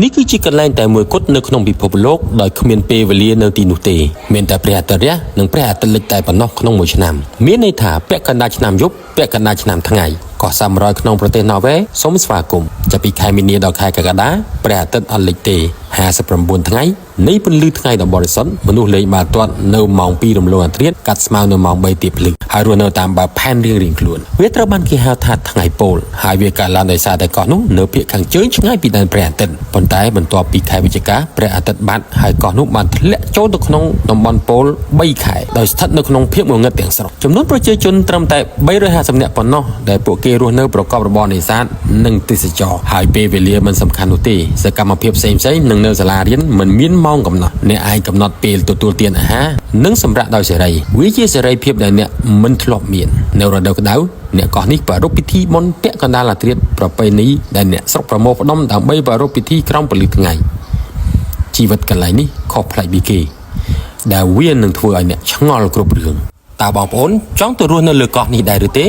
នេះគឺជាកន្លែងតែមួយគត់នៅក្នុងពិភពលោកដោយគ្មានពេលវេលានៅទីនោះទេមានតែព្រះអាទិត្យរះនិងព្រះអាទិត្យលិចតែប៉ុណ្ណោះក្នុងមួយឆ្នាំមានន័យថាពាក់កណ្ដាលឆ្នាំយប់ពាក់កណ្ដាលឆ្នាំថ្ងៃកោះ300ក្នុងប្រទេសណ័រវេសូមស្វាគមន៍ចាប់ពីខែមីនាដល់ខែកក្កដាព្រះអាទិត្យអត់លិចទេ59ថ្ងៃនៃពន្លឺថ្ងៃដ៏បរិសុទ្ធមនុស្សលេងបាល់ទាត់នៅម៉ោង2រំលងអធ្រាត្រកាត់ស្មើនៅម៉ោង3ទៀបភ្លឺហើយរស់នៅតាមបែបផែនរៀងៗខ្លួនវាត្រូវបានគេហៅថាថ្ងៃពោលហើយវាកើតឡើងដោយសារតែកោះនោះនៅភាគខាងជើងឆ្ងាយពីដែនព្រះអាទិត្យប៉ុន្តែបន្ទាប់ពីខែវិច្ឆិកាព្រះអាទិត្យបាត់ហើយកោះនោះបានធ្លាក់ចូលទៅក្នុងតំបន់ពោល3ខែដោយស្ថិតនៅក្នុងភាពងងឹតទាំងស្រុងចំនួនប្រជាជនត្រឹមតែ350នាក់ប៉ុណ្ណោះដែលពួកគេរស់នៅប្រកបរបរនេសាទនិងទេសចរហើយពេលវេលាមិនសំខាន់នោះទេសកម្មភាពផ្សេងៗនឹងនៅសាលារៀនមិនមានម៉ោងកំណត់អ្នកអាចកំណត់ពេលទទួលទានអាហារនិងសម្រាប់ដោយសេរីវាជាសេរីភាពដែលអ្នកមិនធ្លាប់មាននៅរដូវក្តៅអ្នកកោះនេះប្រារព្ធពិធីបុណ្យពាក់កណ្ដាលអាធ្រាត្រប្រពៃណីដែលអ្នកស្រុកប្រមូលផ្ដុំដើម្បីប្រារព្ធពិធីក្រោមពន្លឺថ្ងៃជីវិតកន្លែងនេះខុសប្លែកពីគេដែលវានឹងធ្វើឲ្យអ្នកឆ្ងល់គ្រប់រឿងតើបងប្អូនចង់ទៅរស់នៅលើកោះនេះដែរឬទេ